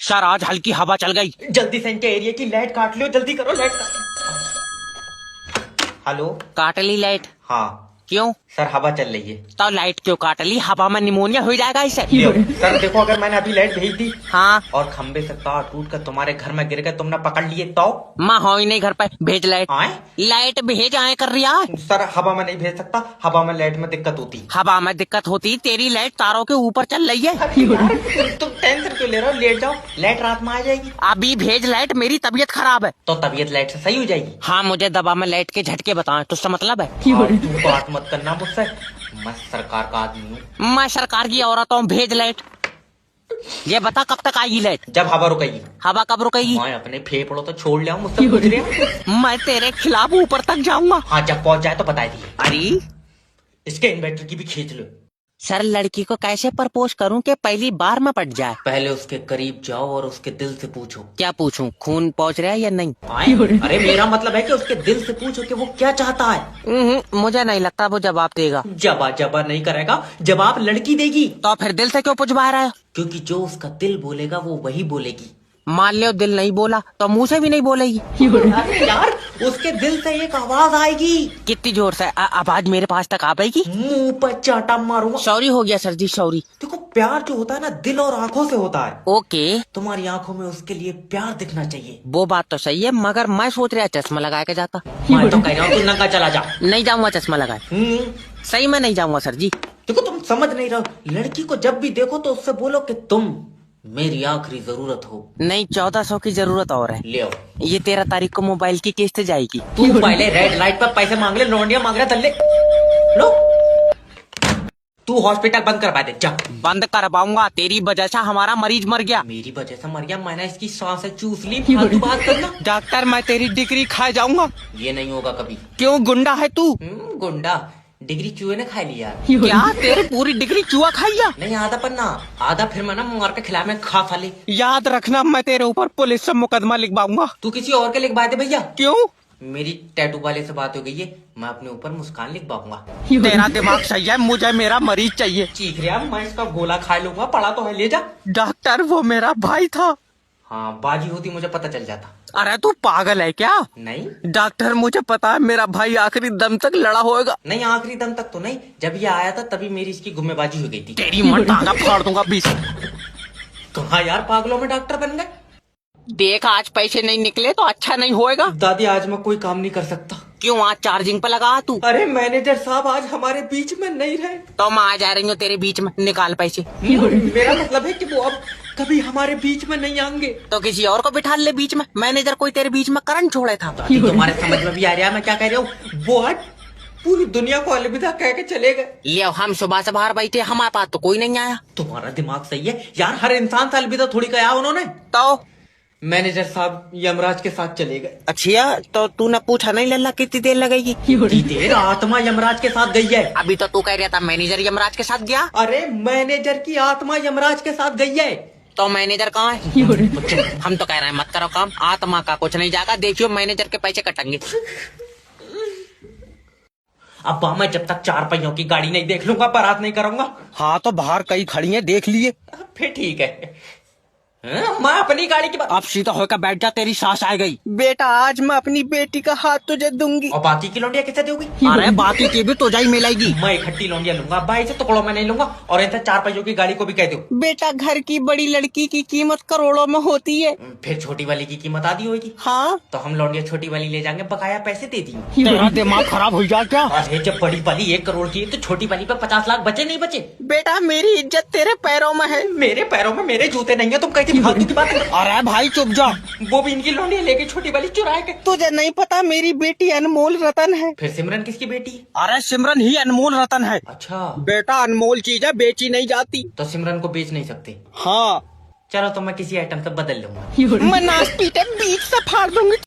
Sir आज हल्की हवा चल गई। जल्दी से इनके एरिया की लाइट काट लो, जल्दी करो लाइट काट। हेलो। काट ली लाइट? हाँ। क्यों? सर हवा चल रही है। तो लाइट क्यों काट ली? हवा में निमोनिया हो जाएगा इससे। सर देखो, अगर मैंने अभी लाइट भेज दी हाँ, और खंबे से तार टूट कर तुम्हारे घर में गिर गए, तुमने पकड़ लिए तो? माँ हो ही नहीं घर पे, भेज लाइट। आए? लाइट भेज आए कर रही है। सर हवा में नहीं भेज सकता, हवा में लाइट में दिक्कत होती। हवा में दिक्कत होती? तेरी लाइट तारों के ऊपर चल रही है। तुम टेंशन क्यों ले रहे हो? लेट जाओ, लाइट रात में आ जाएगी। अभी भेज लाइट, मेरी तबीयत खराब है। तो तबीयत लाइट से सही हो जाएगी। हाँ, मुझे दवा में लाइट के झटके बताएं तो उसका मतलब है। तू बात मत करना मुझसे, मैं सरकार का आदमी हूँ। मैं सरकार की औरत हूँ, भेज लाइट। ये बता कब तक आएगी लाइट? जब हवा रुकेगी। हवा कब रुकेगी? मैं अपने फेफड़ों तो छोड़ लिया हूँ, मुझसे पूछ रहे हो? मैं तेरे खिलाफ ऊपर तक जाऊंगा। हाँ, जब पहुंच जाए तो बता दिए। अरे इसके इन्वर्टर की भी खींच लो। सर, लड़की को कैसे प्रपोज करूं कि पहली बार में पट जाए? पहले उसके करीब जाओ और उसके दिल से पूछो। क्या पूछूं? खून पहुंच रहा है या नहीं? अरे मेरा मतलब है कि उसके दिल से पूछो कि वो क्या चाहता है। मुझे नहीं लगता वो जवाब देगा। जबा नहीं करेगा, जवाब लड़की देगी। तो फिर दिल से क्यों पूछवा रहा है? क्योंकि जो उसका दिल बोलेगा वो वही बोलेगी। मान लो दिल नहीं बोला तो मुंह से भी नहीं बोलेगी। अरे यार, उसके दिल से एक आवाज आएगी। कितनी जोर से? आवाज मेरे पास तक आ पाएगी? मुंह पर चाटा मारूंगा। सॉरी हो गया सर जी, सॉरी। देखो, प्यार जो होता है ना, दिल और आंखों से होता है। ओके, तुम्हारी आंखों में उसके लिए प्यार दिखना चाहिए। वो बात तो सही है, मगर मैं सोच रहा चश्मा लगा के जाता। मैं तो कह रहा हूँ तू नंगा चला जा। नहीं जाऊंगा चश्मा लगाए। सही में नहीं जाऊंगा सर जी। देखो, तुम समझ नहीं रहो। लड़की को जब भी देखो तो उससे बोलो कि तुम मेरी आखिरी जरूरत हो। नहीं, 1400 की जरूरत और है। ले आओ। ये 13 तारीख को मोबाइल की किस्त जाएगी। तू पहले रेड लाइट पर पैसे मांग ले, लौंडिया मांग रहा थल्ले। लो, तू हॉस्पिटल बंद करवा दे जा। बंद करवाऊंगा, तेरी वजह से हमारा मरीज मर गया। मेरी वजह से मर गया? मैंने इसकी सांसें चूस ली। फालतू बात करना। डॉक्टर, मैं तेरी डिग्री खा जाऊंगा। ये नहीं होगा कभी। क्यों, गुंडा है तू? गुंडा? डिग्री चूहे ने खा लिया। क्या तेरी पूरी डिग्री चूहा खाइया? नहीं, आधा पन्ना, आधा फिर मैं ना मार के खिला में खा फाले। याद रखना, मैं तेरे ऊपर पुलिस से मुकदमा लिखवाऊंगा। तू किसी और के लिखवा दे भैया। क्यों? मेरी टैटू वाले से बात हो गई है, मैं अपने ऊपर मुस्कान लिखवाऊंगा। तेरा दिमाग सही है, मुझे मेरा मरीज चाहिए। चीख रहा, मैं इसका गोला खा लूंगा, पड़ा तो है, ले जा। डॉक्टर, वो मेरा भाई था। हाँ, बाजी होती मुझे पता चल जाता। अरे तू पागल है क्या? नहीं डॉक्टर, मुझे पता है मेरा भाई आखिरी दम तक लड़ा होएगा। नहीं, आखिरी दम तक तो नहीं, जब ये आया था तभी मेरी इसकी गुम्मेबाजी हो गई थी। तेरी मन टांगा फाड़ दूंगा 20। कहा यार, पागलों में डॉक्टर बन गए। देख, आज पैसे नहीं निकले तो अच्छा नहीं होएगा। दादी, आज मैं कोई काम नहीं कर सकता। क्यों? आज चार्जिंग पे लगा तू। अरे मैनेजर साहब आज हमारे बीच में नहीं रहे। तो मैं आ जा रही हूँ तेरे बीच में, निकाल पैसे। मेरा मतलब है कि वो अब कभी हमारे बीच में नहीं आएंगे। तो किसी और को बिठा ले बीच में। मैनेजर कोई तेरे बीच में करंट छोड़े था। तुम्हारे समझ में भी आ रहा है मैं क्या कह रहा हूँ? वो आज पूरी दुनिया को अलविदा कह के चले गए। ये हम सुबह से बाहर बैठे, हमारे पास तो कोई नहीं आया। तुम्हारा दिमाग सही है यार, हर इंसान से अलविदा थोड़ी कहा उन्होंने। तो मैनेजर साहब यमराज के साथ चले गए। अच्छा, तो तूने पूछा नहीं लल्ला कितनी देर लगेगी? कितनी देर? आत्मा यमराज के साथ गई है। अभी तो तू कह रहा था मैनेजर यमराज के साथ गया। अरे मैनेजर की आत्मा यमराज के साथ गई है। तो मैनेजर कहाँ है? हम तो कह रहे हैं मत करो काम, आत्मा का कुछ नहीं जाएगा। देखियो मैनेजर के पैसे कटेंगे। अब मैं जब तक 4 पहियों की गाड़ी नहीं देख लूंगा, बारात नहीं करूंगा। हाँ, तो बाहर कई खड़ी है, देख लिए। फिर ठीक है। मैं अपनी गाड़ी की बात। अब सीधा होकर बैठ जा, तेरी सास आ गई। बेटा, आज मैं अपनी बेटी का हाथ तुझे दूंगी। और बाकी की लौंडिया किसे दोगी? अरे बाकी की भी तुझे ही मिलेगी। मैं इकट्ठी लौंडिया लूंगा, भाई से टुकड़ों में नहीं लूंगा। और इनसे 4 पहियों की गाड़ी को भी कह दो। बेटा, घर की बड़ी लड़की की कीमत करोड़ों में होती है। फिर छोटी वाली की कीमत आधी होगी। हाँ, तो हम लौंडिया छोटी वाली ले जाएंगे, बकाया पैसे दे दिए। तेरा दिमाग खराब हो जाए क्या? अरे जब बड़ी वाली 1 करोड़ की है तो छोटी वाली पे 50 लाख बचे नहीं बचे? बेटा, मेरी इज्जत तेरे पैरों में है। मेरे पैरों में मेरे जूते नहीं है, तुम कहती फालतू की बात। अरे भाई चुप जा। वो भी इनकी लौंडिया लेके छोटी वाली चुराए के। तुझे नहीं पता मेरी बेटी अनमोल रतन है। फिर सिमरन किसकी बेटी है? अरे सिमरन ही अनमोल रतन है। अच्छा, बेटा, अनमोल चीज है, बेची नहीं जाती। तो सिमरन को बेच नहीं सकते। हाँ, चलो तो मैं किसी आइटम से बदल लूंगा। मैं नाच पीटे बीच से फाड़ दूंगी।